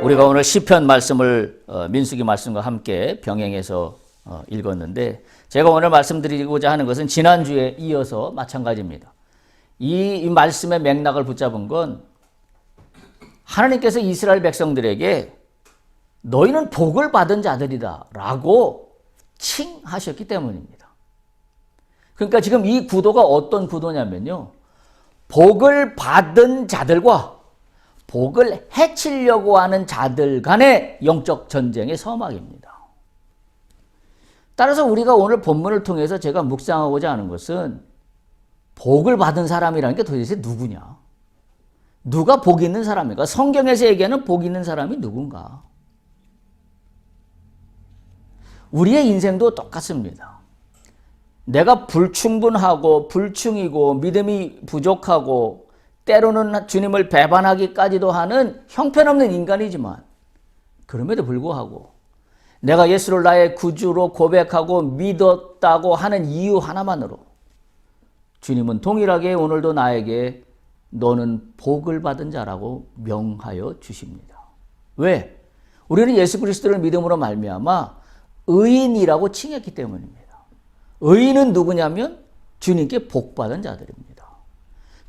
우리가 오늘 시편 말씀을 민수기 말씀과 함께 병행해서 읽었는데, 제가 오늘 말씀드리고자 하는 것은 지난주에 이어서 마찬가지입니다. 이 말씀의 맥락을 붙잡은 건 하나님께서 이스라엘 백성들에게 너희는 복을 받은 자들이다 라고 칭하셨기 때문입니다. 그러니까 지금 이 구도가 어떤 구도냐면요, 복을 받은 자들과 복을 해치려고 하는 자들 간의 영적 전쟁의 서막입니다. 따라서 우리가 오늘 본문을 통해서 제가 묵상하고자 하는 것은 복을 받은 사람이라는 게 도대체 누구냐? 누가 복 있는 사람인가? 성경에서 얘기하는 복 있는 사람이 누군가? 우리의 인생도 똑같습니다. 내가 불충분하고 불충이고 믿음이 부족하고 때로는 주님을 배반하기까지도 하는 형편없는 인간이지만, 그럼에도 불구하고 내가 예수를 나의 구주로 고백하고 믿었다고 하는 이유 하나만으로 주님은 동일하게 오늘도 나에게 너는 복을 받은 자라고 명하여 주십니다. 왜? 우리는 예수 그리스도를 믿음으로 말미암아 의인이라고 칭했기 때문입니다. 의인은 누구냐면 주님께 복 받은 자들입니다.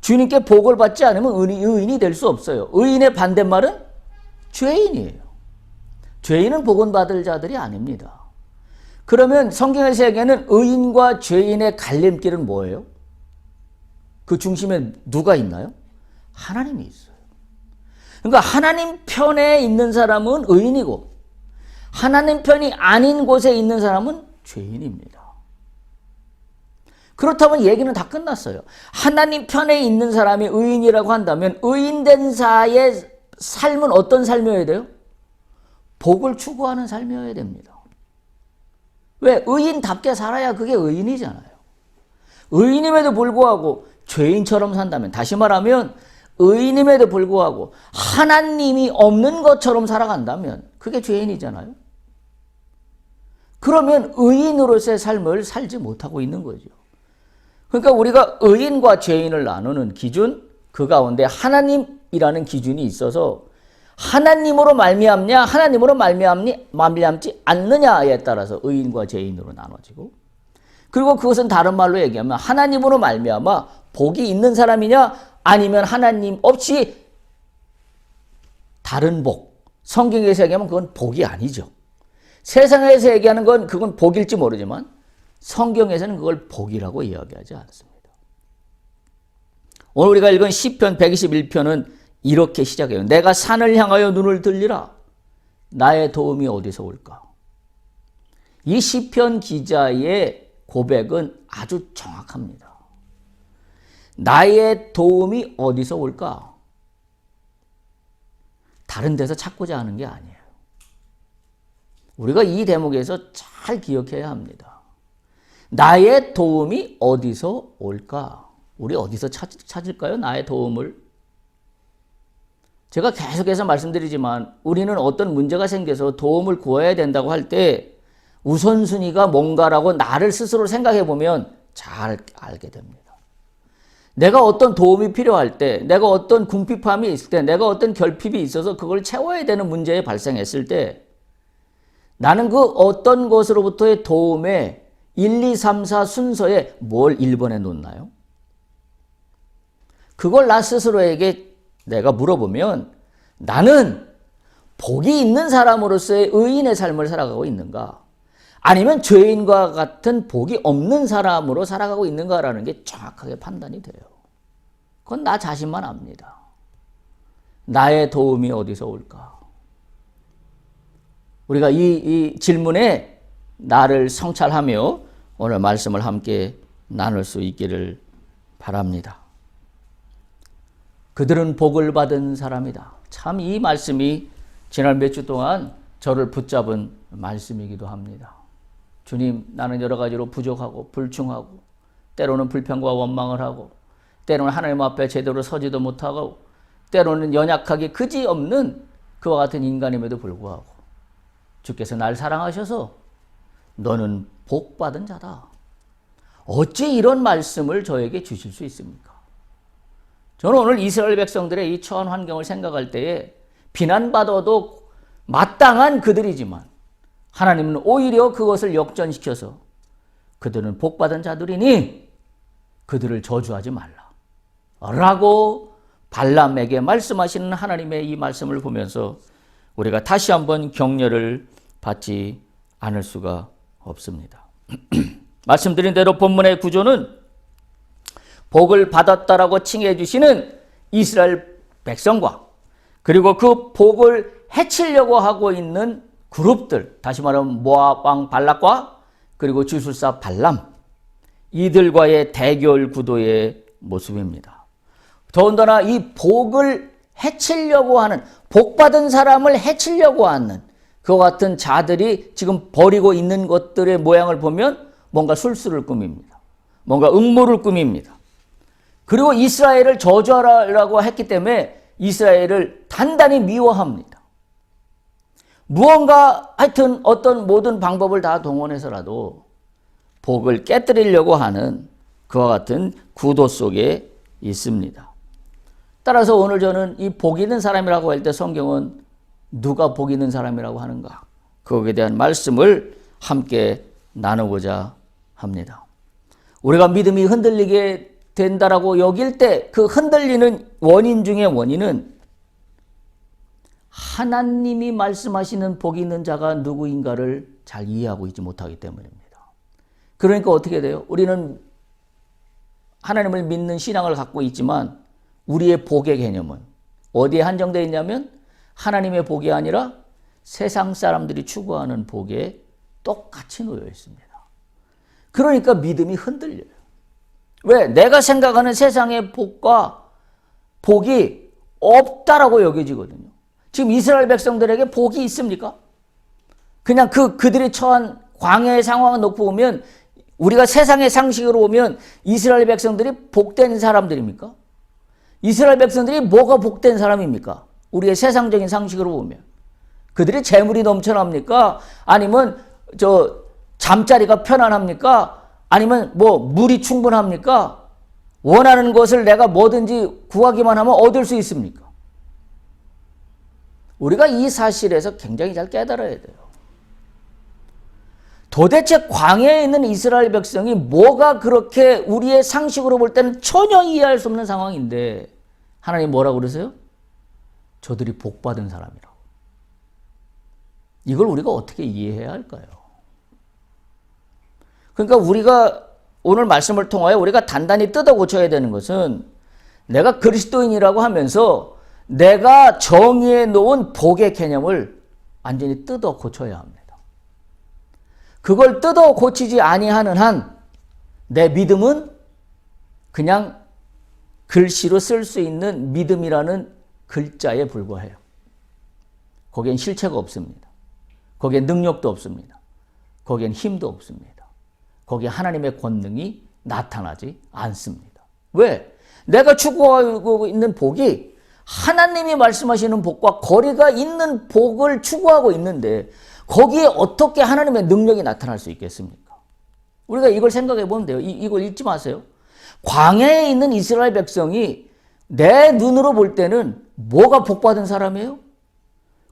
주님께 복을 받지 않으면 의인이 될 수 없어요. 의인의 반대말은 죄인이에요. 죄인은 복은 받을 자들이 아닙니다. 그러면 성경에서 얘기하는 의인과 죄인의 갈림길은 뭐예요? 그 중심에 누가 있나요? 하나님이 있어요. 그러니까 하나님 편에 있는 사람은 의인이고 하나님 편이 아닌 곳에 있는 사람은 죄인입니다. 그렇다면 얘기는 다 끝났어요. 하나님 편에 있는 사람이 의인이라고 한다면 의인된 자의 삶은 어떤 삶이어야 돼요? 복을 추구하는 삶이어야 됩니다. 왜? 의인답게 살아야 그게 의인이잖아요. 의인임에도 불구하고 죄인처럼 산다면, 다시 말하면 의인임에도 불구하고 하나님이 없는 것처럼 살아간다면 그게 죄인이잖아요. 그러면 의인으로서의 삶을 살지 못하고 있는 거죠. 그러니까 우리가 의인과 죄인을 나누는 기준, 그 가운데 하나님이라는 기준이 있어서 하나님으로 말미암냐, 하나님으로 말미암지 않느냐에 따라서 의인과 죄인으로 나눠지고, 그리고 그것은 다른 말로 얘기하면 하나님으로 말미암아 복이 있는 사람이냐, 아니면 하나님 없이 다른 복, 성경에서 얘기하면 그건 복이 아니죠. 세상에서 얘기하는 건 그건 복일지 모르지만 성경에서는 그걸 복이라고 이야기하지 않습니다. 오늘 우리가 읽은 시편 121편은 이렇게 시작해요. 내가 산을 향하여 눈을 들리라. 나의 도움이 어디서 올까? 이 시편 기자의 고백은 아주 정확합니다. 나의 도움이 어디서 올까? 다른 데서 찾고자 하는 게 아니에요. 우리가 이 대목에서 잘 기억해야 합니다. 나의 도움이 어디서 올까? 우리 어디서 찾을까요? 나의 도움을? 제가 계속해서 말씀드리지만 우리는 어떤 문제가 생겨서 도움을 구해야 된다고 할 때 우선순위가 뭔가라고 나를 스스로 생각해 보면 잘 알게 됩니다. 내가 어떤 도움이 필요할 때, 내가 어떤 궁핍함이 있을 때, 내가 어떤 결핍이 있어서 그걸 채워야 되는 문제에 발생했을 때 나는 그 어떤 것으로부터의 도움에 1, 2, 3, 4 순서에 뭘 1번에 놓나요? 그걸 나 스스로에게 내가 물어보면 나는 복이 있는 사람으로서의 의인의 삶을 살아가고 있는가? 아니면 죄인과 같은 복이 없는 사람으로 살아가고 있는가라는 게 정확하게 판단이 돼요. 그건 나 자신만 압니다. 나의 도움이 어디서 올까? 우리가 이 질문에 나를 성찰하며 오늘 말씀을 함께 나눌 수 있기를 바랍니다. 그들은 복을 받은 사람이다. 참 이 말씀이 지난 몇 주 동안 저를 붙잡은 말씀이기도 합니다. 주님, 나는 여러 가지로 부족하고 불충하고 때로는 불평과 원망을 하고 때로는 하나님 앞에 제대로 서지도 못하고 때로는 연약하기 그지없는 그와 같은 인간임에도 불구하고 주께서 날 사랑하셔서 너는 복받은 자다. 어찌 이런 말씀을 저에게 주실 수 있습니까? 저는 오늘 이스라엘 백성들의 이 처한 환경을 생각할 때에 비난받아도 마땅한 그들이지만 하나님은 오히려 그것을 역전시켜서 그들은 복받은 자들이니 그들을 저주하지 말라 라고 발람에게 말씀하시는 하나님의 이 말씀을 보면서 우리가 다시 한번 격려를 받지 않을 수가 없습니다. 말씀드린 대로 본문의 구조는 복을 받았다라고 칭해 주시는 이스라엘 백성과 그리고 그 복을 해치려고 하고 있는 그룹들, 다시 말하면 모압 왕 발락과 그리고 주술사 발람, 이들과의 대결 구도의 모습입니다. 더군다나 이 복을 해치려고 하는, 복받은 사람을 해치려고 하는 그와 같은 자들이 지금 벌이고 있는 것들의 모양을 보면 뭔가 술수를 꾸밉니다. 뭔가 음모를 꾸밉니다. 그리고 이스라엘을 저주하라고 했기 때문에 이스라엘을 단단히 미워합니다. 무언가 하여튼 어떤 모든 방법을 다 동원해서라도 복을 깨뜨리려고 하는 그와 같은 구도 속에 있습니다. 따라서 오늘 저는 이 복 있는 사람이라고 할 때 성경은 누가 복 있는 사람이라고 하는가? 거기에 대한 말씀을 함께 나누고자 합니다. 우리가 믿음이 흔들리게 된다라고 여길 때 그 흔들리는 원인 중에 원인은 하나님이 말씀하시는 복 있는 자가 누구인가를 잘 이해하고 있지 못하기 때문입니다. 그러니까 어떻게 돼요? 우리는 하나님을 믿는 신앙을 갖고 있지만 우리의 복의 개념은 어디에 한정되어 있냐면 하나님의 복이 아니라 세상 사람들이 추구하는 복에 똑같이 놓여 있습니다. 그러니까 믿음이 흔들려요. 왜? 내가 생각하는 세상의 복과 복이 없다라고 여겨지거든요. 지금 이스라엘 백성들에게 복이 있습니까? 그냥 그들이 처한 광야의 상황을 놓고 보면 우리가 세상의 상식으로 보면 이스라엘 백성들이 복된 사람들입니까? 이스라엘 백성들이 뭐가 복된 사람입니까? 우리의 세상적인 상식으로 보면 그들이 재물이 넘쳐납니까? 아니면 잠자리가 편안합니까? 아니면 물이 충분합니까? 원하는 것을 내가 뭐든지 구하기만 하면 얻을 수 있습니까? 우리가 이 사실에서 굉장히 잘 깨달아야 돼요. 도대체 광야에 있는 이스라엘 백성이 뭐가 그렇게 우리의 상식으로 볼 때는 전혀 이해할 수 없는 상황인데 하나님 뭐라고 그러세요? 저들이 복받은 사람이라고. 이걸 우리가 어떻게 이해해야 할까요? 그러니까 우리가 오늘 말씀을 통하여 우리가 단단히 뜯어 고쳐야 되는 것은 내가 그리스도인이라고 하면서 내가 정의해 놓은 복의 개념을 완전히 뜯어 고쳐야 합니다. 그걸 뜯어 고치지 아니하는 한 내 믿음은 그냥 글씨로 쓸 수 있는 믿음이라는 글자에 불과해요. 거기엔 실체가 없습니다. 거기엔 능력도 없습니다. 거기엔 힘도 없습니다. 거기에 하나님의 권능이 나타나지 않습니다. 왜? 내가 추구하고 있는 복이 하나님이 말씀하시는 복과 거리가 있는 복을 추구하고 있는데 거기에 어떻게 하나님의 능력이 나타날 수 있겠습니까? 우리가 이걸 생각해 보면 돼요. 이걸 잊지 마세요. 광야에 있는 이스라엘 백성이 내 눈으로 볼 때는 뭐가 복받은 사람이에요?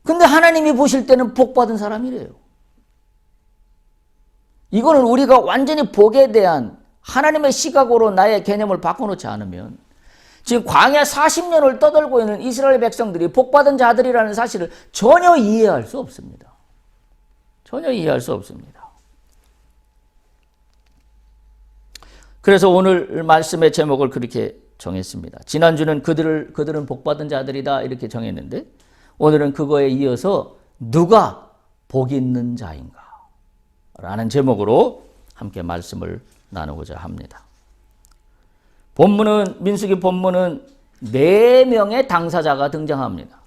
근데 하나님이 보실 때는 복받은 사람이래요. 이거는 우리가 완전히 복에 대한 하나님의 시각으로 나의 개념을 바꿔놓지 않으면 지금 광야 40년을 떠돌고 있는 이스라엘 백성들이 복받은 자들이라는 사실을 전혀 이해할 수 없습니다. 전혀 이해할 수 없습니다. 그래서 오늘 말씀의 제목을 그렇게 정했습니다. 지난주는 그들은 복받은 자들이다 이렇게 정했는데 오늘은 그거에 이어서 누가 복 있는 자인가 라는 제목으로 함께 말씀을 나누고자 합니다. 민수기 본문은 4명의 당사자가 등장합니다.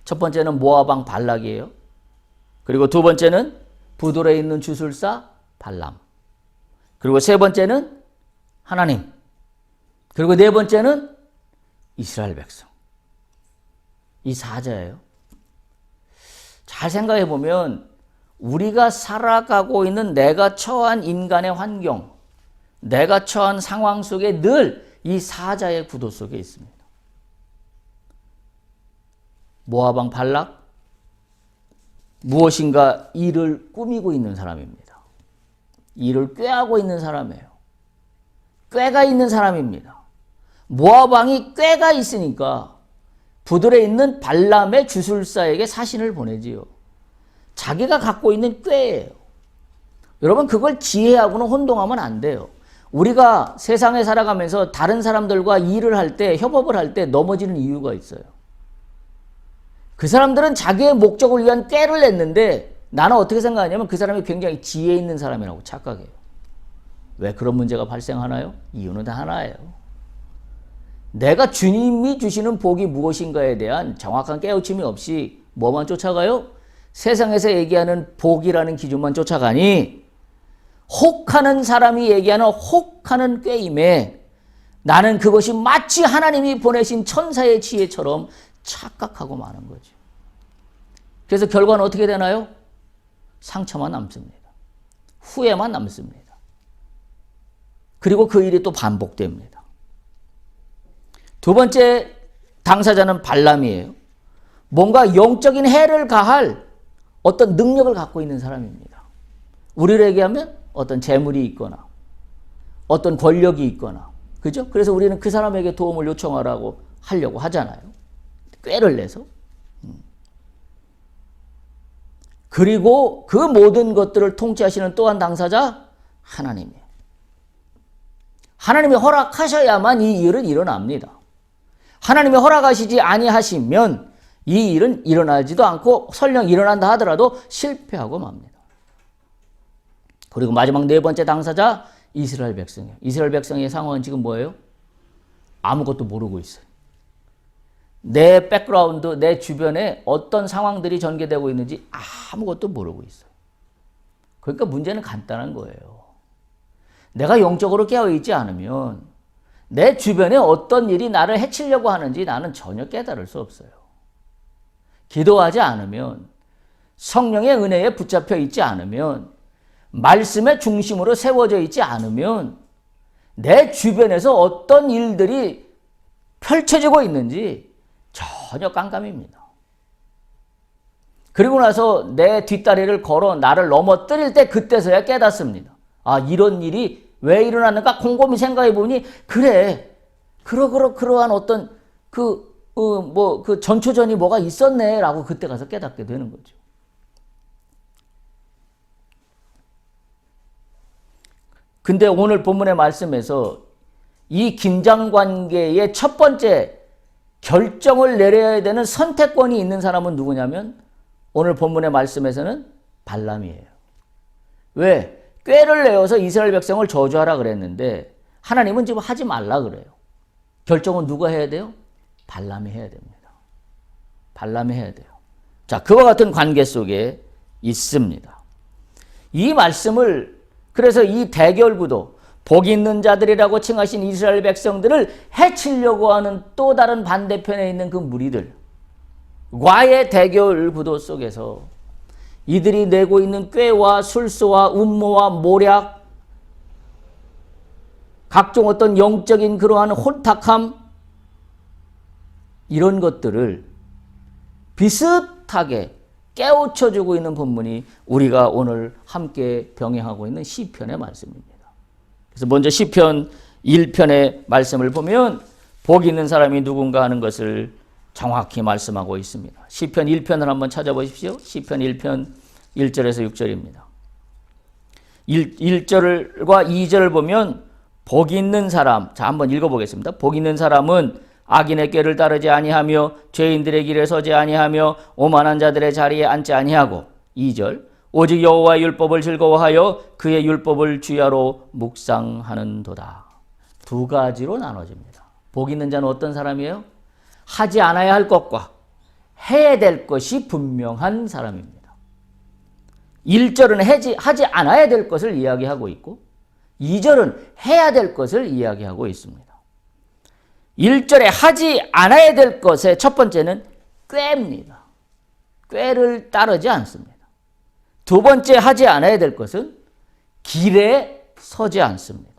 첫 번째는 모압 왕 발락이에요. 그리고 두 번째는 부돌에 있는 주술사 발람. 그리고 세 번째는 하나님. 그리고 네 번째는 이스라엘 백성. 이 사자예요. 잘 생각해 보면 우리가 살아가고 있는 내가 처한 인간의 환경, 내가 처한 상황 속에 늘 이 사자의 구도 속에 있습니다. 모압 왕 발락, 무엇인가 일을 꾸미고 있는 사람입니다. 일을 꾀하고 있는 사람이에요. 꾀가 있는 사람입니다. 모압 왕이 꾀가 있으니까 부들에 있는 발람의 주술사에게 사신을 보내지요. 자기가 갖고 있는 꾀예요. 여러분, 그걸 지혜하고는 혼동하면 안 돼요. 우리가 세상에 살아가면서 다른 사람들과 일을 할 때, 협업을 할 때 넘어지는 이유가 있어요. 그 사람들은 자기의 목적을 위한 꾀를 냈는데 나는 어떻게 생각하냐면 그 사람이 굉장히 지혜 있는 사람이라고 착각해요. 왜 그런 문제가 발생하나요? 이유는 다 하나예요. 내가 주님이 주시는 복이 무엇인가에 대한 정확한 깨우침이 없이 뭐만 쫓아가요? 세상에서 얘기하는 복이라는 기준만 쫓아가니 혹하는 사람이 얘기하는 혹하는 꾀임에 나는 그것이 마치 하나님이 보내신 천사의 지혜처럼 착각하고 마는 거죠. 그래서 결과는 어떻게 되나요? 상처만 남습니다. 후회만 남습니다. 그리고 그 일이 또 반복됩니다. 두 번째 당사자는 발람이에요. 뭔가 영적인 해를 가할 어떤 능력을 갖고 있는 사람입니다. 우리로 얘기하면 어떤 재물이 있거나 어떤 권력이 있거나, 그죠? 그래서 우리는 그 사람에게 도움을 요청하라고 하려고 하잖아요. 꾀를 내서. 그리고 그 모든 것들을 통치하시는 또한 당사자 하나님이에요. 하나님이 허락하셔야만 이 일은 일어납니다. 하나님이 허락하시지 아니하시면 이 일은 일어나지도 않고 설령 일어난다 하더라도 실패하고 맙니다. 그리고 마지막 네 번째 당사자 이스라엘 백성이에요. 이스라엘 백성의 상황은 지금 뭐예요? 아무것도 모르고 있어요. 내 백그라운드, 내 주변에 어떤 상황들이 전개되고 있는지 아무것도 모르고 있어요. 그러니까 문제는 간단한 거예요. 내가 영적으로 깨어있지 않으면 내 주변에 어떤 일이 나를 해치려고 하는지 나는 전혀 깨달을 수 없어요. 기도하지 않으면, 성령의 은혜에 붙잡혀 있지 않으면, 말씀의 중심으로 세워져 있지 않으면 내 주변에서 어떤 일들이 펼쳐지고 있는지 전혀 깜깜입니다. 그리고 나서 내 뒷다리를 걸어 나를 넘어뜨릴 때 그때서야 깨닫습니다. 아, 이런 일이 왜 일어났는가 곰곰이 생각해 보니 그래, 그러한 어떤 그 전초전이 뭐가 있었네 라고 그때 가서 깨닫게 되는 거죠. 근데 오늘 본문의 말씀에서 이 긴장관계의 첫 번째 결정을 내려야 되는 선택권이 있는 사람은 누구냐면 오늘 본문의 말씀에서는 발람이에요. 왜? 꾀를 내어서 이스라엘 백성을 저주하라 그랬는데 하나님은 지금 하지 말라 그래요. 결정은 누가 해야 돼요? 발람이 해야 됩니다. 발람이 해야 돼요. 자, 그와 같은 관계 속에 있습니다. 이 말씀을 그래서 이 대결구도 복 있는 자들이라고 칭하신 이스라엘 백성들을 해치려고 하는 또 다른 반대편에 있는 그 무리들과의 대결구도 속에서 이들이 내고 있는 꾀와 술수와 음모와 모략, 각종 어떤 영적인 그러한 혼탁함, 이런 것들을 비슷하게 깨우쳐주고 있는 본문이 우리가 오늘 함께 병행하고 있는 시편의 말씀입니다. 그래서 먼저 시편 1편의 말씀을 보면 복 있는 사람이 누군가 하는 것을 정확히 말씀하고 있습니다. 시편 1편을 한번 찾아보십시오. 시편 1편 1절에서 6절입니다. 1절과 2절을 보면 복 있는 사람, 자 한번 읽어보겠습니다. 복 있는 사람은 악인의 꾀를 따르지 아니하며 죄인들의 길에 서지 아니하며 오만한 자들의 자리에 앉지 아니하고 2절 오직 여호와의 율법을 즐거워하여 그의 율법을 주야로 묵상하는도다. 두 가지로 나눠집니다. 복 있는 자는 어떤 사람이에요? 하지 않아야 할 것과 해야 될 것이 분명한 사람입니다. 1절은 하지 않아야 될 것을 이야기하고 있고 2절은 해야 될 것을 이야기하고 있습니다. 1절에 하지 않아야 될 것의 첫 번째는 꾀입니다. 꾀를 따르지 않습니다. 두 번째 하지 않아야 될 것은 길에 서지 않습니다.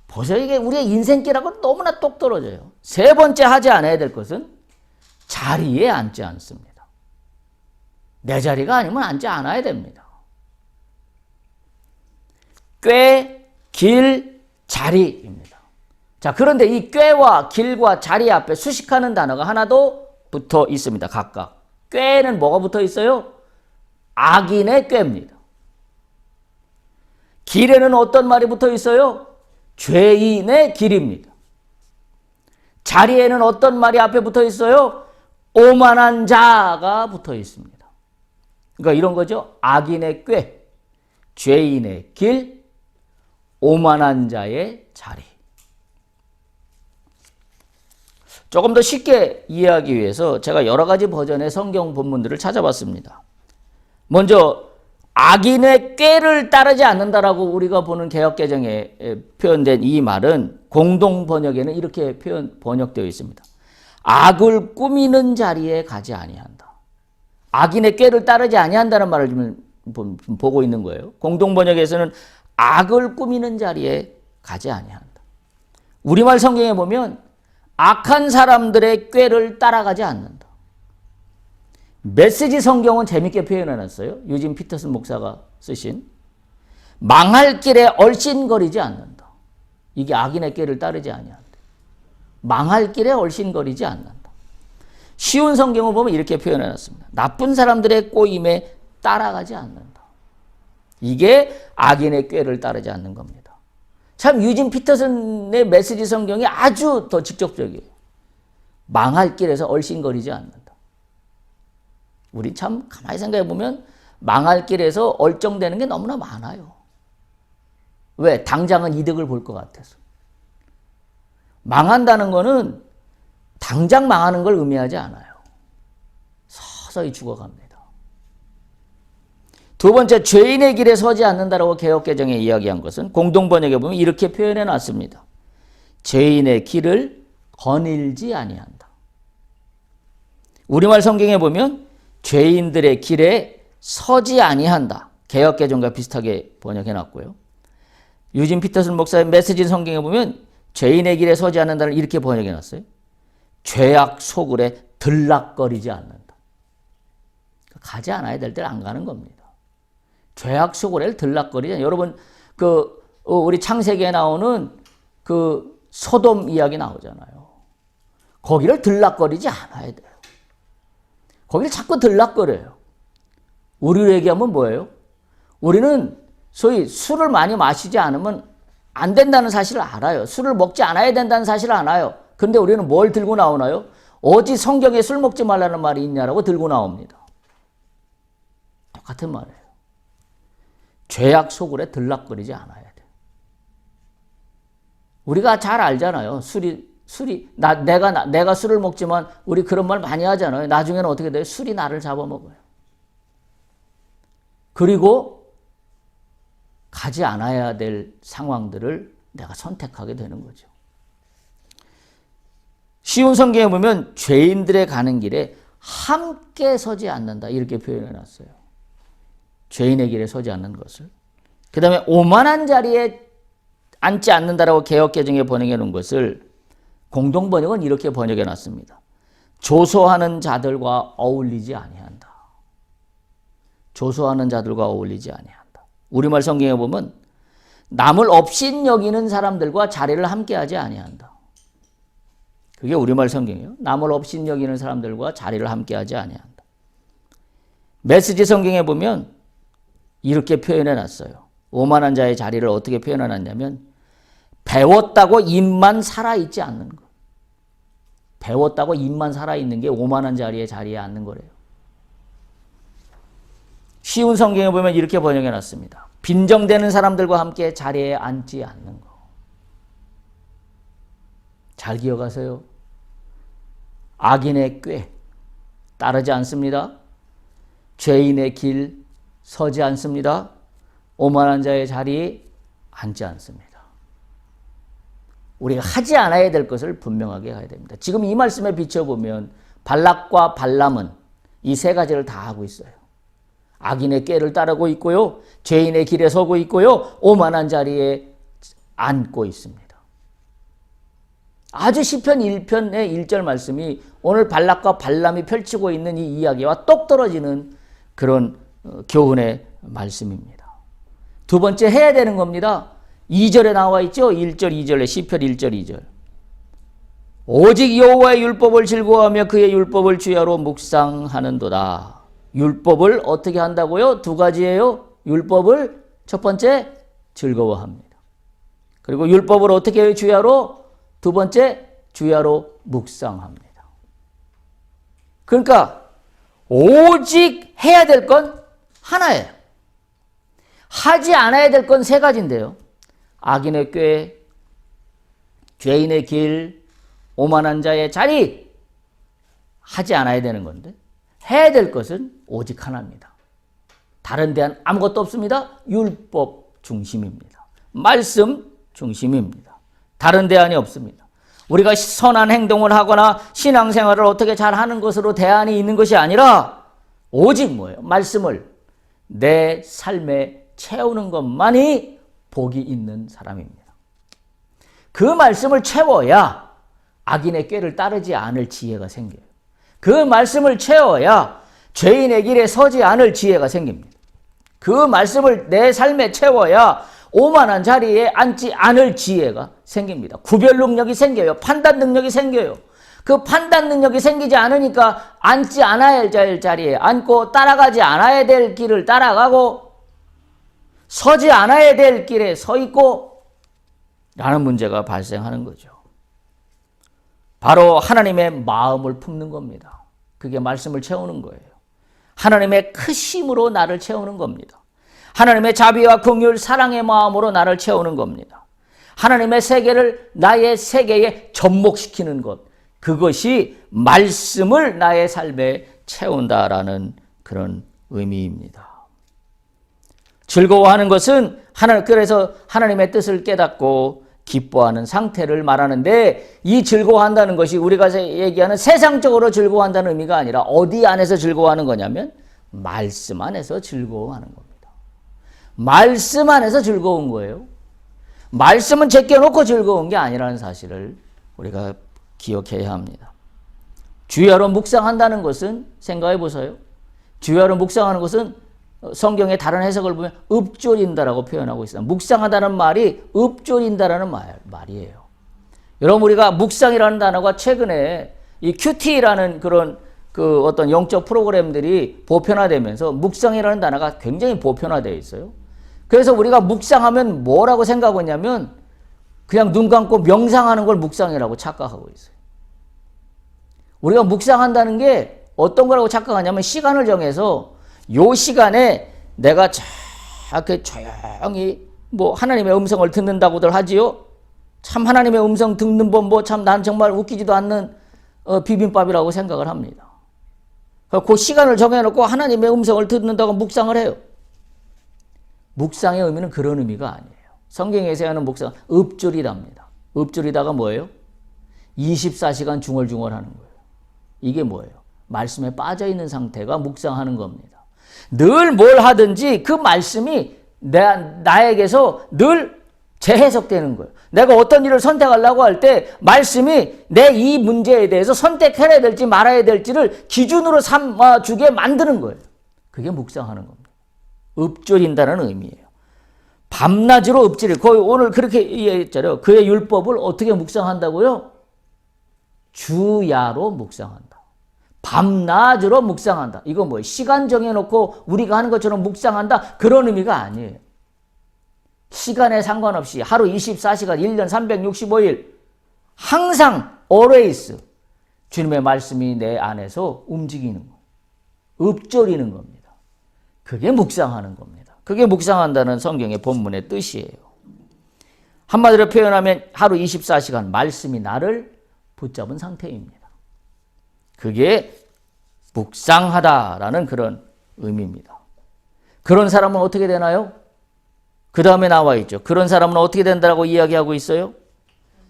보세요. 이게 우리의 인생길하고 너무나 똑 떨어져요. 세 번째 하지 않아야 될 것은 자리에 앉지 않습니다. 내 자리가 아니면 앉지 않아야 됩니다. 꾀, 길, 자리입니다. 자, 그런데 이 꾀와 길과 자리 앞에 수식하는 단어가 하나도 붙어 있습니다. 각각. 꾀는 뭐가 붙어 있어요? 악인의 꾀입니다. 길에는 어떤 말이 붙어 있어요? 죄인의 길입니다. 자리에는 어떤 말이 앞에 붙어 있어요? 오만한 자가 붙어 있습니다. 그러니까 이런 거죠. 악인의 꾀, 죄인의 길, 오만한 자의 자리. 조금 더 쉽게 이해하기 위해서 제가 여러 가지 버전의 성경 본문들을 찾아봤습니다. 먼저 악인의 꾀를 따르지 않는다라고 우리가 보는 개역개정에 표현된 이 말은 공동 번역에는 이렇게 번역되어 있습니다. 악을 꾸미는 자리에 가지 아니한다. 악인의 꾀를 따르지 아니한다는 말을 지금 보고 있는 거예요. 공동 번역에서는 악을 꾸미는 자리에 가지 아니한다. 우리말 성경에 보면 악한 사람들의 꾀를 따라가지 않는다. 메시지 성경은 재밌게 표현해놨어요. 유진 피터슨 목사가 쓰신 망할 길에 얼씬거리지 않는다. 이게 악인의 꾀를 따르지 아니한다. 망할 길에 얼씬거리지 않는다. 쉬운 성경을 보면 이렇게 표현해놨습니다. 나쁜 사람들의 꼬임에 따라가지 않는다. 이게 악인의 꾀를 따르지 않는 겁니다. 참 유진 피터슨의 메시지 성경이 아주 더 직접적이에요. 망할 길에서 얼씬거리지 않는다. 우리 참 가만히 생각해 보면 망할 길에서 얼쩡대는 게 너무나 많아요. 왜? 당장은 이득을 볼 것 같아서. 망한다는 거는 당장 망하는 걸 의미하지 않아요. 서서히 죽어갑니다. 두 번째, 죄인의 길에 서지 않는다라고 개역개정에 이야기한 것은 공동번역에 보면 이렇게 표현해 놨습니다. 죄인의 길을 거닐지 아니한다. 우리말 성경에 보면 죄인들의 길에 서지 아니한다. 개역개정과 비슷하게 번역해 놨고요. 유진 피터슨 목사의 메시지 성경에 보면 죄인의 길에 서지 않는다를 이렇게 번역해 놨어요. 죄악 소굴에 들락거리지 않는다. 가지 않아야 될 때를 안 가는 겁니다. 죄악 소굴에 들락거리지 않는다. 여러분 우리 창세기에 나오는 그 소돔 이야기 나오잖아요. 거기를 들락거리지 않아야 돼요. 거기를 자꾸 들락거려요. 우리로 얘기하면 뭐예요? 우리는 소위 술을 많이 마시지 않으면 안 된다는 사실을 알아요. 술을 먹지 않아야 된다는 사실을 알아요. 근데 우리는 뭘 들고 나오나요? 어디 성경에 술 먹지 말라는 말이 있냐라고 들고 나옵니다. 똑같은 말이에요. 죄악 소굴에 들락거리지 않아야 돼요. 우리가 잘 알잖아요. 내가 술을 먹지만 우리 그런 말 많이 하잖아요. 나중에는 어떻게 돼요? 술이 나를 잡아먹어요. 그리고 가지 않아야 될 상황들을 내가 선택하게 되는 거죠. 쉬운 성경에 보면 죄인들의 가는 길에 함께 서지 않는다. 이렇게 표현해 놨어요. 죄인의 길에 서지 않는 것을. 그 다음에 오만한 자리에 앉지 않는다라고 개역개정에 번역해 놓은 것을 공동번역은 이렇게 번역해 놨습니다. 조소하는 자들과 어울리지 아니한다. 조소하는 자들과 어울리지 아니한다. 우리말 성경에 보면 남을 업신여기는 사람들과 자리를 함께하지 아니한다. 그게 우리말 성경이에요. 남을 업신여기는 사람들과 자리를 함께하지 아니한다. 메시지 성경에 보면 이렇게 표현해 놨어요. 오만한 자의 자리를 어떻게 표현해 놨냐면 배웠다고 입만 살아있지 않는 것. 배웠다고 입만 살아있는 게 오만한 자리에 앉는 거래요. 쉬운 성경에 보면 이렇게 번역해 놨습니다. 빈정대는 사람들과 함께 자리에 앉지 않는 거. 잘 기억하세요. 악인의 꾀 따르지 않습니다. 죄인의 길 서지 않습니다. 오만한 자의 자리에 앉지 않습니다. 우리가 하지 않아야 될 것을 분명하게 해야 됩니다. 지금 이 말씀에 비춰보면 발락과 발람은 이 세 가지를 다 하고 있어요. 악인의 꾀를 따르고 있고요. 죄인의 길에 서고 있고요. 오만한 자리에 앉고 있습니다. 아주 시편 1편의 1절 말씀이 오늘 발락과 발람이 펼치고 있는 이 이야기와 똑 떨어지는 그런 교훈의 말씀입니다. 두 번째 해야 되는 겁니다. 2절에 나와 있죠. 1절 2절에 시편 1절 2절. 오직 여호와의 율법을 즐거워하며 그의 율법을 주야로 묵상하는도다. 율법을 어떻게 한다고요? 두 가지예요. 율법을 첫 번째 즐거워합니다. 그리고 율법을 어떻게 해요? 주야로? 두 번째 주야로 묵상합니다. 그러니까 오직 해야 될 건 하나예요. 하지 않아야 될 건 세 가지인데요. 악인의 꾀, 죄인의 길, 오만한 자의 자리. 하지 않아야 되는 건데 해야 될 것은 오직 하나입니다. 다른 데는 아무것도 없습니다. 율법 중심입니다. 말씀 중심입니다. 다른 대안이 없습니다. 우리가 선한 행동을 하거나 신앙생활을 어떻게 잘하는 것으로 대안이 있는 것이 아니라 오직 뭐예요? 말씀을 내 삶에 채우는 것만이 복이 있는 사람입니다. 그 말씀을 채워야 악인의 꾀를 따르지 않을 지혜가 생겨요. 그 말씀을 채워야 죄인의 길에 서지 않을 지혜가 생깁니다. 그 말씀을 내 삶에 채워야 오만한 자리에 앉지 않을 지혜가 생깁니다. 구별 능력이 생겨요. 판단 능력이 생겨요. 그 판단 능력이 생기지 않으니까 앉지 않아야 할 자리에 앉고 따라가지 않아야 될 길을 따라가고 서지 않아야 될 길에 서 있고 라는 문제가 발생하는 거죠. 바로 하나님의 마음을 품는 겁니다. 그게 말씀을 채우는 거예요. 하나님의 크심으로 나를 채우는 겁니다. 하나님의 자비와 긍휼, 사랑의 마음으로 나를 채우는 겁니다. 하나님의 세계를 나의 세계에 접목시키는 것. 그것이 말씀을 나의 삶에 채운다라는 그런 의미입니다. 즐거워하는 것은 그래서 하나님의 뜻을 깨닫고 기뻐하는 상태를 말하는데 이 즐거워한다는 것이 우리가 얘기하는 세상적으로 즐거워한다는 의미가 아니라 어디 안에서 즐거워하는 거냐면 말씀 안에서 즐거워하는 겁니다. 말씀 안에서 즐거운 거예요. 말씀은 제껴놓고 즐거운 게 아니라는 사실을 우리가 기억해야 합니다. 주야로 묵상한다는 것은 생각해 보세요. 주야로 묵상하는 것은 성경의 다른 해석을 보면 읊조린다라고 표현하고 있어요. 묵상하다는 말이 읊조린다라는 말이에요. 여러분 우리가 묵상이라는 단어가 최근에 이 큐티라는 그런 어떤 영적 프로그램들이 보편화되면서 묵상이라는 단어가 굉장히 보편화되어 있어요. 그래서 우리가 묵상하면 뭐라고 생각하냐면 그냥 눈 감고 명상하는 걸 묵상이라고 착각하고 있어요. 우리가 묵상한다는 게 어떤 거라고 착각하냐면 시간을 정해서 요 시간에 내가 저렇게 조용히 하나님의 음성을 듣는다고들 하지요. 참 하나님의 음성 듣는 법 참 난 정말 웃기지도 않는 비빔밥이라고 생각을 합니다. 그 시간을 정해놓고 하나님의 음성을 듣는다고 묵상을 해요. 묵상의 의미는 그런 의미가 아니에요. 성경에서 하는 묵상, 읊조리답니다. 읊조리다가 뭐예요? 24시간 중얼중얼하는 거예요. 이게 뭐예요? 말씀에 빠져있는 상태가 묵상하는 겁니다. 늘 뭘 하든지 그 말씀이 나에게서 늘 재해석되는 거예요. 내가 어떤 일을 선택하려고 할 때 말씀이 내 이 문제에 대해서 선택해야 될지 말아야 될지를 기준으로 삼아주게 만드는 거예요. 그게 묵상하는 겁니다. 읊조린다는 의미예요. 밤낮으로 읊조리. 거의 오늘 그렇게 얘기했잖아요. 그의 율법을 어떻게 묵상한다고요? 주야로 묵상한다. 밤낮으로 묵상한다. 이거 뭐예요? 시간 정해놓고 우리가 하는 것처럼 묵상한다. 그런 의미가 아니에요. 시간에 상관없이 하루 24시간, 1년 365일 항상 always 주님의 말씀이 내 안에서 움직이는 거예요. 읊조리는 겁니다. 그게 묵상하는 겁니다. 그게 묵상한다는 성경의 본문의 뜻이에요. 한마디로 표현하면 하루 24시간 말씀이 나를 붙잡은 상태입니다. 그게 묵상하다라는 그런 의미입니다. 그런 사람은 어떻게 되나요? 그 다음에 나와 있죠. 그런 사람은 어떻게 된다고 이야기하고 있어요?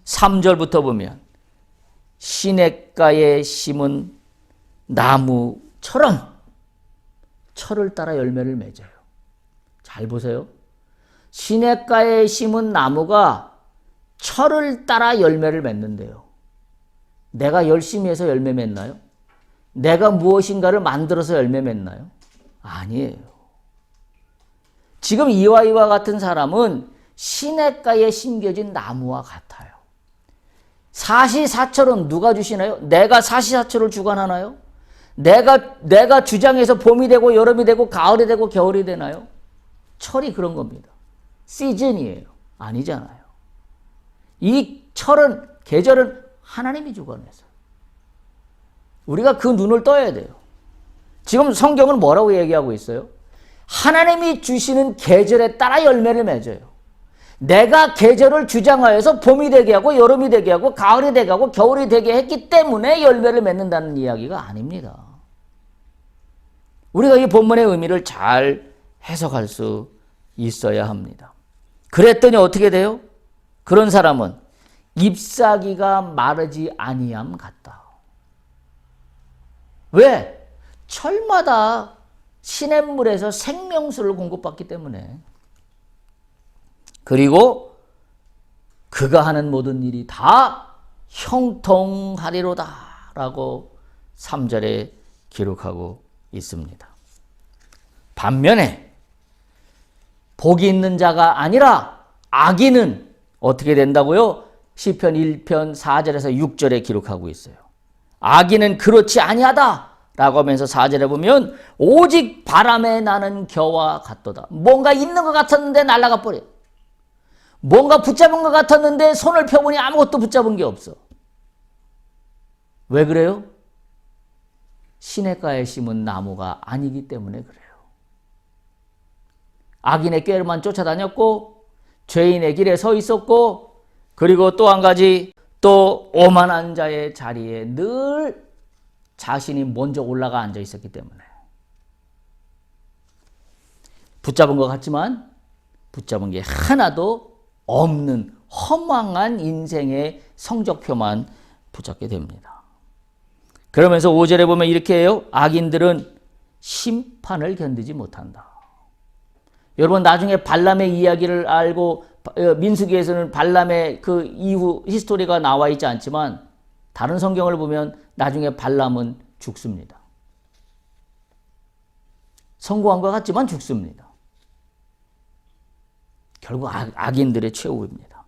3절부터 보면 시냇가에 심은 나무처럼 철을 따라 열매를 맺어요. 잘 보세요. 시냇가에 심은 나무가 철을 따라 열매를 맺는데요. 내가 열심히 해서 열매 맺나요? 내가 무엇인가를 만들어서 열매 맺나요? 아니에요. 지금 이와 이와 같은 사람은 시냇가에 심겨진 나무와 같아요. 사시사철은 누가 주시나요? 내가 사시사철을 주관하나요? 내가 주장해서 봄이 되고 여름이 되고 가을이 되고 겨울이 되나요? 철이 그런 겁니다. 시즌이에요. 아니잖아요. 이 철은, 계절은 하나님이 주관해서 우리가 그 눈을 떠야 돼요. 지금 성경은 뭐라고 얘기하고 있어요? 하나님이 주시는 계절에 따라 열매를 맺어요. 내가 계절을 주장하여서 봄이 되게 하고 여름이 되게 하고 가을이 되게 하고 겨울이 되게 했기 때문에 열매를 맺는다는 이야기가 아닙니다. 우리가 이 본문의 의미를 잘 해석할 수 있어야 합니다. 그랬더니 어떻게 돼요? 그런 사람은 잎사귀가 마르지 아니함 같다. 왜? 철마다 시냇물에서 생명수를 공급받기 때문에. 그리고 그가 하는 모든 일이 다 형통하리로다 라고 3절에 기록하고 있습니다. 반면에 복이 있는 자가 아니라 악인은 어떻게 된다고요? 시편 1편 4절에서 6절에 기록하고 있어요. 악인은 그렇지 아니하다 라고 하면서 4절에 보면 오직 바람에 나는 겨와 같도다. 뭔가 있는 것 같았는데 날아가 버려. 뭔가 붙잡은 것 같았는데 손을 펴보니 아무것도 붙잡은 게 없어. 왜 그래요? 시냇가에 심은 나무가 아니기 때문에 그래요. 악인의 꾀로만 쫓아다녔고 죄인의 길에 서 있었고 그리고 또 한 가지 또 오만한 자의 자리에 늘 자신이 먼저 올라가 앉아 있었기 때문에 붙잡은 것 같지만 붙잡은 게 하나도 없는 허망한 인생의 성적표만 붙잡게 됩니다. 그러면서 5절에 보면 이렇게 해요. 악인들은 심판을 견디지 못한다. 여러분 나중에 발람의 이야기를 알고 민수기에서는 발람의 그 이후 히스토리가 나와 있지 않지만 다른 성경을 보면 나중에 발람은 죽습니다. 성공한 것 같지만 죽습니다. 결국 악인들의 최후입니다.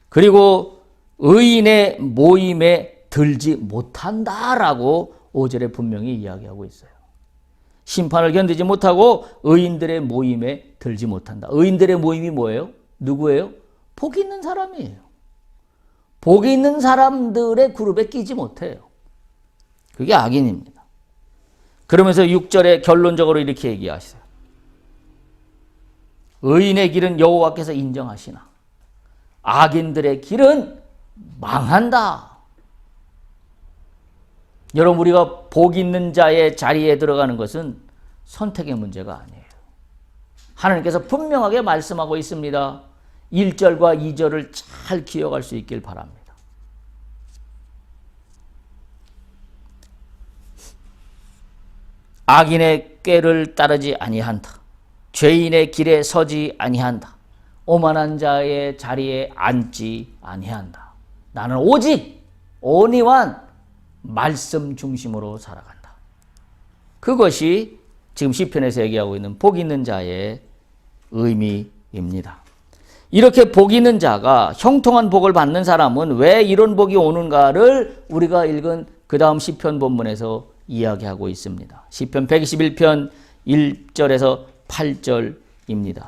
그리고 의인의 모임에 들지 못한다라고 5절에 분명히 이야기하고 있어요. 심판을 견디지 못하고 의인들의 모임에 들지 못한다. 의인들의 모임이 뭐예요? 누구예요? 복이 있는 사람이에요. 복이 있는 사람들의 그룹에 끼지 못해요. 그게 악인입니다. 그러면서 6절에 결론적으로 이렇게 얘기하시죠. 의인의 길은 여호와께서 인정하시나 악인들의 길은 망한다. 여러분 우리가 복 있는 자의 자리에 들어가는 것은 선택의 문제가 아니에요. 하나님께서 분명하게 말씀하고 있습니다. 1절과 2절을 잘 기억할 수 있길 바랍니다. 악인의 꾀를 따르지 아니한다. 죄인의 길에 서지 아니한다. 오만한 자의 자리에 앉지 아니한다. 나는 오직 온유한 말씀 중심으로 살아간다. 그것이 지금 시편에서 얘기하고 있는 복 있는 자의 의미입니다. 이렇게 복 있는 자가 형통한 복을 받는 사람은 왜 이런 복이 오는가를 우리가 읽은 그 다음 시편 본문에서 이야기하고 있습니다. 시편 121편 1절에서 8절입니다.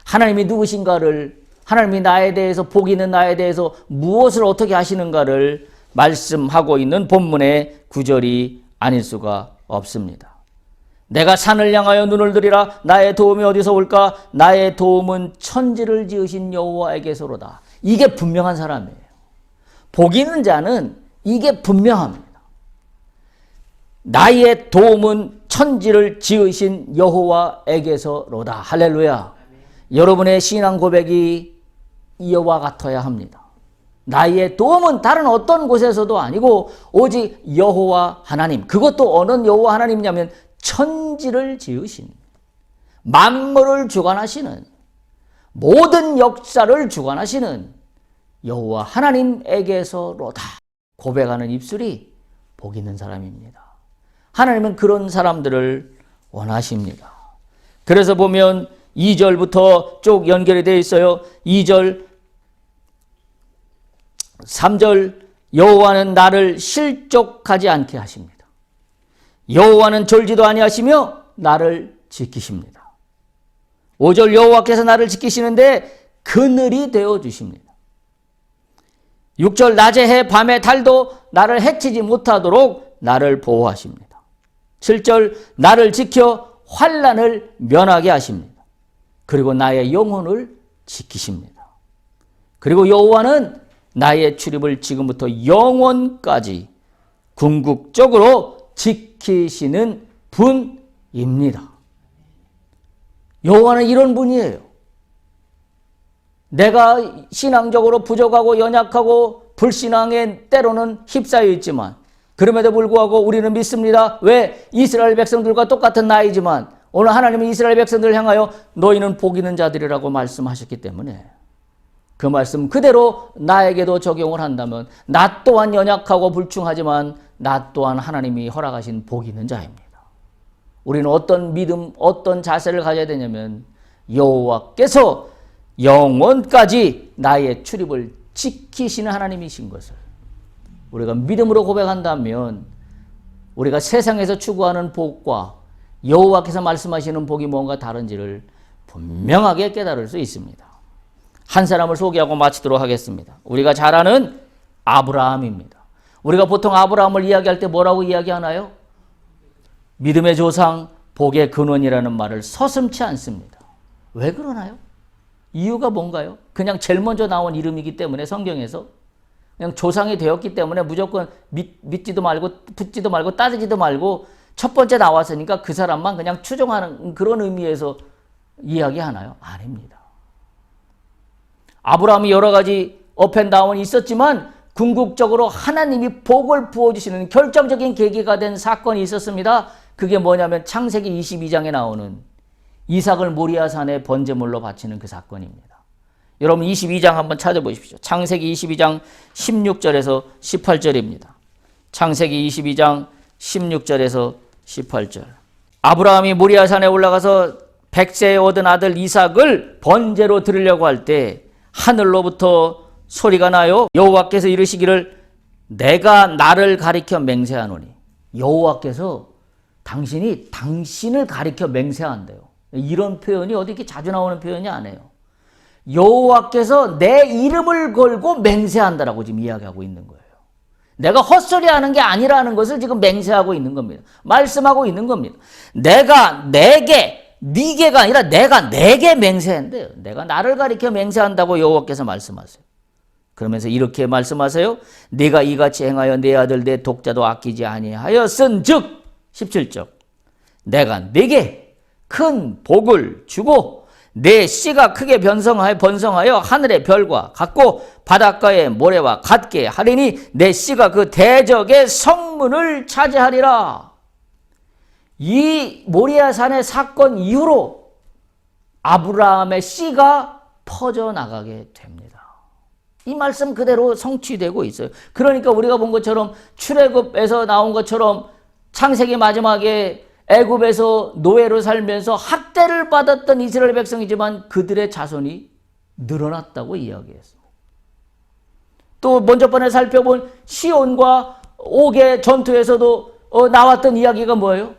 하나님이 누구신가를, 하나님이 나에 대해서, 복 있는 나에 대해서 무엇을 어떻게 하시는가를 말씀하고 있는 본문의 구절이 아닐 수가 없습니다. 내가 산을 향하여 눈을 들이라. 나의 도움이 어디서 올까? 나의 도움은 천지를 지으신 여호와에게서로다. 이게 분명한 사람이에요. 복 있는 자는 이게 분명합니다. 나의 도움은 천지를 지으신 여호와에게서로다. 할렐루야. 여러분의 신앙 고백이 이와 같아야 합니다. 나의 도움은 다른 어떤 곳에서도 아니고 오직 여호와 하나님. 그것도 어느 여호와 하나님이냐면 천지를 지으신, 만물을 주관하시는, 모든 역사를 주관하시는 여호와 하나님에게서로다 고백하는 입술이 복 있는 사람입니다. 하나님은 그런 사람들을 원하십니다. 그래서 보면 2절부터 쭉 연결이 되어 있어요. 2절, 3절, 여호와는 나를 실족하지 않게 하십니다. 여호와는 졸지도 아니하시며 나를 지키십니다. 5절, 여호와께서 나를 지키시는데 그늘이 되어 주십니다. 6절, 낮에 해 밤에 달도 나를 해치지 못하도록 나를 보호하십니다. 7절, 나를 지켜 환난을 면하게 하십니다. 그리고 나의 영혼을 지키십니다. 그리고 여호와는 나의 출입을 지금부터 영원까지 궁극적으로 지키시는 분입니다. 여호와는 이런 분이에요. 내가 신앙적으로 부족하고 연약하고 불신앙에 때로는 휩싸여 있지만 그럼에도 불구하고 우리는 믿습니다. 왜? 이스라엘 백성들과 똑같은 나이지만 오늘 하나님은 이스라엘 백성들을 향하여 너희는 복 있는 자들이라고 말씀하셨기 때문에 그 말씀 그대로 나에게도 적용을 한다면 나 또한 연약하고 불충하지만 나 또한 하나님이 허락하신 복 있는 자입니다. 우리는 어떤 믿음, 어떤 자세를 가져야 되냐면 여호와께서 영원까지 나의 출입을 지키시는 하나님이신 것을 우리가 믿음으로 고백한다면 우리가 세상에서 추구하는 복과 여호와께서 말씀하시는 복이 뭔가 다른지를 분명하게 깨달을 수 있습니다. 한 사람을 소개하고 마치도록 하겠습니다. 우리가 잘 아는 아브라함입니다. 우리가 보통 아브라함을 이야기할 때 뭐라고 이야기하나요? 믿음의 조상, 복의 근원이라는 말을 서슴지 않습니다. 왜 그러나요? 이유가 뭔가요? 그냥 제일 먼저 나온 이름이기 때문에 성경에서 그냥 조상이 되었기 때문에 무조건 믿지도 말고 붙지도 말고 따지지도 말고 첫 번째 나왔으니까 그 사람만 그냥 추종하는 그런 의미에서 이야기하나요? 아닙니다. 아브라함이 여러 가지 업앤다운이 있었지만 궁극적으로 하나님이 복을 부어주시는 결정적인 계기가 된 사건이 있었습니다. 그게 뭐냐면 창세기 22장에 나오는 이삭을 모리아산에 번제물로 바치는 그 사건입니다. 여러분 22장 한번 찾아보십시오. 창세기 22장 16절에서 18절입니다. 창세기 22장 16절에서 18절. 아브라함이 모리아산에 올라가서 백세에 얻은 아들 이삭을 번제로 드리려고 할 때 하늘로부터 소리가 나요. 여호와께서 이르시기를 내가 나를 가리켜 맹세하노니. 여호와께서 당신이 당신을 가리켜 맹세한대요. 이런 표현이 어디 이렇게 자주 나오는 표현이 아니에요. 여호와께서 내 이름을 걸고 맹세한다라고 지금 이야기하고 있는 거예요. 내가 헛소리하는 게 아니라는 것을 지금 맹세하고 있는 겁니다. 말씀하고 있는 겁니다. 내가 내게, 네게가 아니라 내가 내게 맹세한대요. 내가 나를 가리켜 맹세한다고 여호와께서 말씀하세요. 그러면서 이렇게 말씀하세요. 네가 이같이 행하여 내 아들 내 독자도 아끼지 아니하였은즉 17절 내가 네게 큰 복을 주고 내 씨가 크게 번성하여 하늘의 별과 같고 바닷가의 모래와 같게 하리니 내 씨가 그 대적의 성문을 차지하리라. 이 모리아산의 사건 이후로 아브라함의 씨가 퍼져나가게 됩니다. 이 말씀 그대로 성취되고 있어요. 그러니까 우리가 본 것처럼 출애굽에서 나온 것처럼 창세기 마지막에 애굽에서 노예로 살면서 학대를 받았던 이스라엘 백성이지만 그들의 자손이 늘어났다고 이야기했습니다. 또 먼저 번에 살펴본 시온과 옥의 전투에서도 나왔던 이야기가 뭐예요?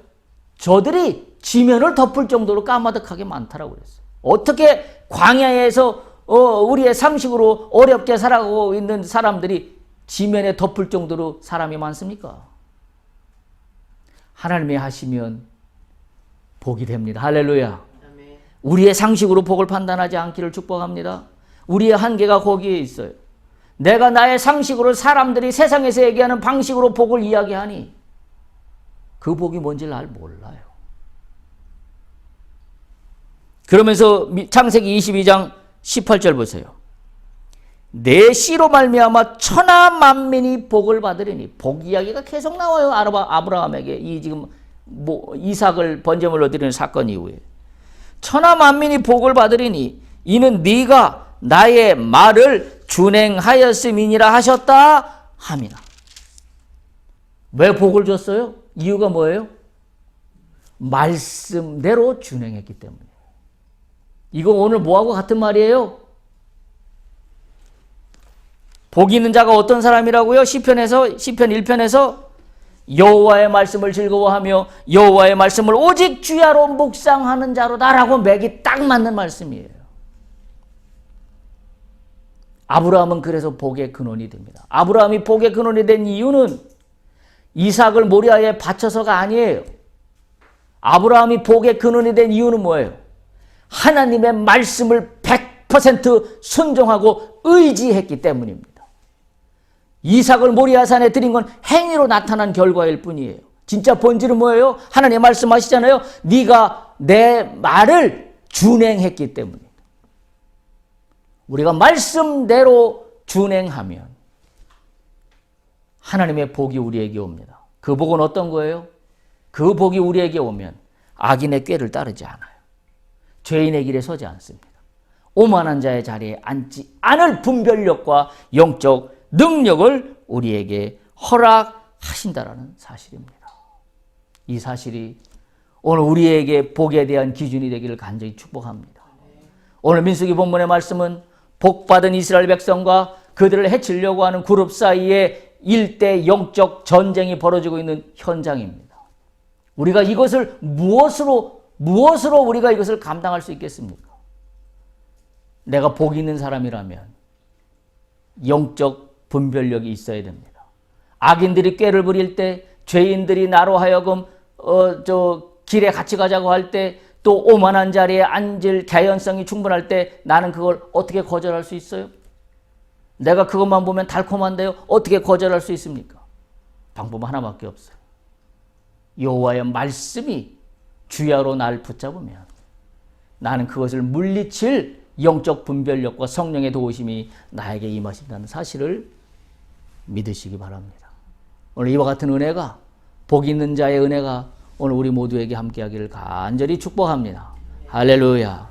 저들이 지면을 덮을 정도로 까마득하게 많다라고 그랬어요. 어떻게 광야에서 우리의 상식으로 어렵게 살아가고 있는 사람들이 지면에 덮을 정도로 사람이 많습니까? 하나님이 하시면 복이 됩니다. 할렐루야. 우리의 상식으로 복을 판단하지 않기를 축복합니다. 우리의 한계가 거기에 있어요. 내가 나의 상식으로 사람들이 세상에서 얘기하는 방식으로 복을 이야기하니 그 복이 뭔지 날 몰라요. 그러면서 창세기 22장 18절 보세요. 내 씨로 말미암아 천하 만민이 복을 받으리니. 복 이야기가 계속 나와요. 아브라함에게 이 지금 이삭을 번제물로 드리는 사건 이후에 천하 만민이 복을 받으리니 이는 네가 나의 말을 준행하였음이니라 하셨다 함이나. 왜 복을 줬어요? 이유가 뭐예요? 말씀대로 준행했기 때문이에요. 이거 오늘 뭐하고 같은 말이에요? 복 있는 자가 어떤 사람이라고요? 시편 1편에서 여호와의 말씀을 즐거워하며 여호와의 말씀을 오직 주야로 묵상하는 자로다라고 맥이 딱 맞는 말씀이에요. 아브라함은 그래서 복의 근원이 됩니다. 아브라함이 복의 근원이 된 이유는 이삭을 모리아에 바쳐서가 아니에요. 아브라함이 복의 근원이 된 이유는 뭐예요? 하나님의 말씀을 100% 순종하고 의지했기 때문입니다. 이삭을 모리아산에 드린 건 행위로 나타난 결과일 뿐이에요. 진짜 본질은 뭐예요? 하나님 말씀하시잖아요. 네가 내 말을 준행했기 때문입니다. 우리가 말씀대로 준행하면 하나님의 복이 우리에게 옵니다. 그 복은 어떤 거예요? 그 복이 우리에게 오면 악인의 꾀를 따르지 않아요. 죄인의 길에 서지 않습니다. 오만한 자의 자리에 앉지 않을 분별력과 영적 능력을 우리에게 허락하신다라는 사실입니다. 이 사실이 오늘 우리에게 복에 대한 기준이 되기를 간절히 축복합니다. 오늘 민수기 본문의 말씀은 복받은 이스라엘 백성과 그들을 해치려고 하는 그룹 사이에 일대 영적 전쟁이 벌어지고 있는 현장입니다. 우리가 이것을 무엇으로 우리가 이것을 감당할 수 있겠습니까? 내가 복 있는 사람이라면 영적 분별력이 있어야 됩니다. 악인들이 꾀를 부릴 때, 죄인들이 나로 하여금 길에 같이 가자고 할 때, 또 오만한 자리에 앉을 개연성이 충분할 때 나는 그걸 어떻게 거절할 수 있어요? 내가 그것만 보면 달콤한데요. 어떻게 거절할 수 있습니까? 방법 하나밖에 없어요. 여호와의 말씀이 주야로 날 붙잡으면 나는 그것을 물리칠 영적 분별력과 성령의 도우심이 나에게 임하신다는 사실을 믿으시기 바랍니다. 오늘 이와 같은 은혜가, 복 있는 자의 은혜가 오늘 우리 모두에게 함께하기를 간절히 축복합니다. 할렐루야.